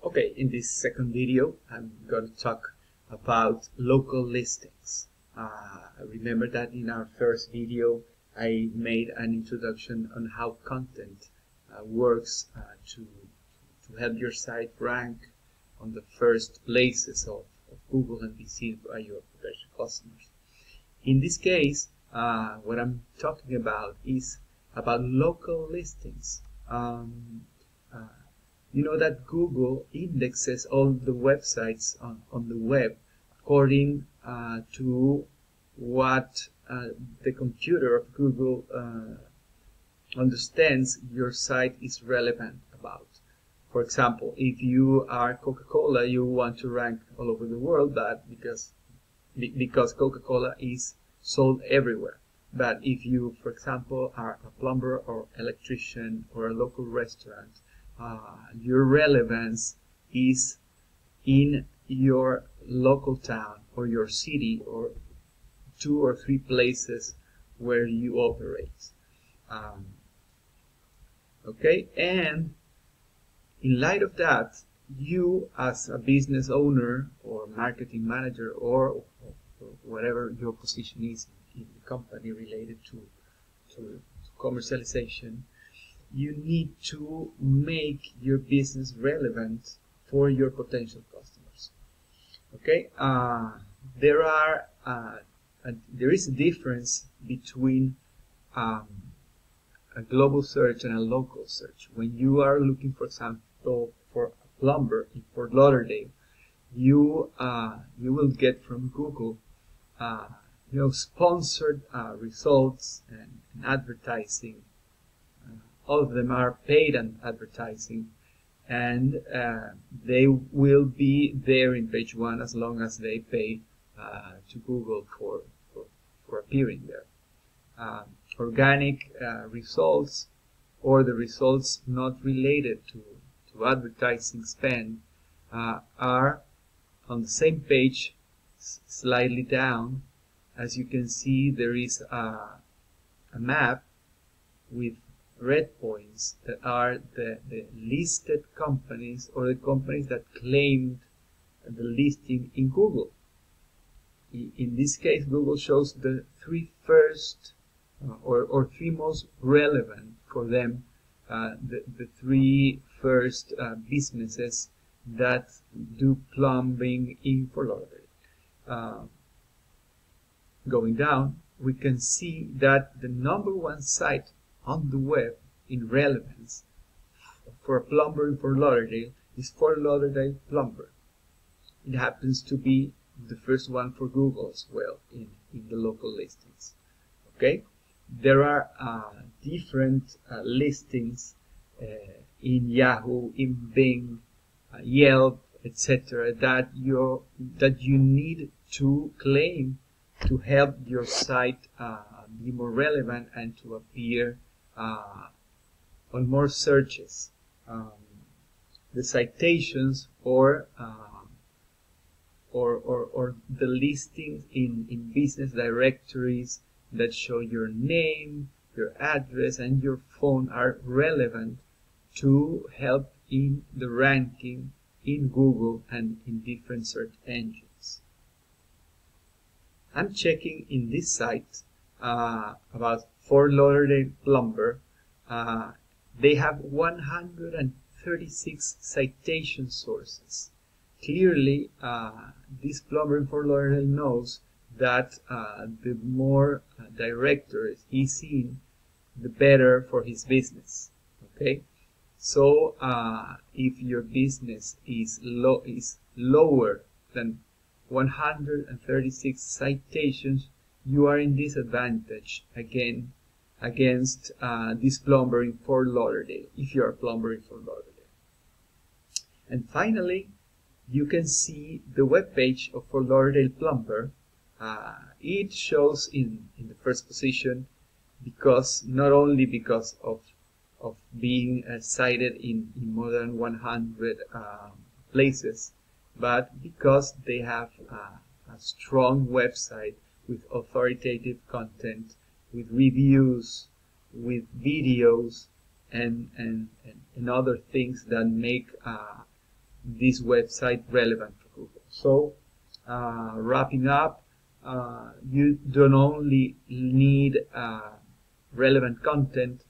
Okay, in this second video, I'm going to talk about local listings. Remember that in our first video, I made an introduction on how content works to help your site rank on the first places of Google and be seen by your potential customers. In this case, what I'm talking about is about local listings. You know that Google indexes all the websites on the web according to what the computer of Google understands your site is relevant about. For example, if you are Coca-Cola, you want to rank all over the world, but because Coca-Cola is sold everywhere. But if you, for example, are a plumber or electrician or a local restaurant, your relevance is in your local town or your city or 2 or 3 places where you operate. Okay, and in light of that, you as a business owner or marketing manager or whatever your position is in the company related to commercialization, you need to make your business relevant for your potential customers. Okay, there is a difference between a global search and a local search. When you are looking, for example, for a plumber in Fort Lauderdale, you will get from Google sponsored results and advertising. All of them are paid advertising, and they will be there in page 1 as long as they pay to Google for appearing there. Organic results, or the results not related to advertising spend, are on the same page, slightly down. As you can see, there is a map with red points that are the listed companies, or the companies that claimed the listing in Google. In this case, Google shows the 3 first or 3 most relevant for them, the 3 first businesses that do plumbing in Fort Lauderdale. Going down, we can see that the number 1 site on the web in relevance for a plumber in Fort Lauderdale is Fort Lauderdale Plumber. It happens to be the first one for Google as well in the local listings. Okay, there are different listings in Yahoo, in Bing, Yelp, etc. that you need to claim to help your site be more relevant and to appear on more searches. The citations or the listings in business directories that show your name, your address, and your phone are relevant to help in the ranking in Google and in different search engines. I'm checking in this site about Fort Lauderdale Plumber. They have 136 citation sources. Clearly, this plumber in Fort Lauderdale knows that the more directors he's in, the better for his business. Okay, so if your business is lower than 136 citations, you are in disadvantage against this plumber in Fort Lauderdale, if you are a plumber in Fort Lauderdale. And finally, you can see the web page of Fort Lauderdale Plumber. It shows in the first position because not only because of being cited in more than 100 places, but because they have a strong website with authoritative content, with reviews, with videos, and other things that make this website relevant for Google. So wrapping up, you don't only need relevant content,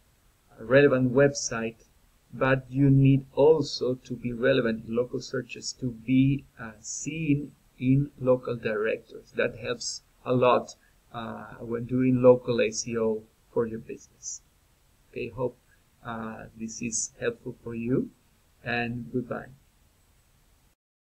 a relevant website, but you need also to be relevant in local searches, to be seen in local directories. That helps a lot when doing local SEO for your business. Okay, hope this is helpful for you, and goodbye.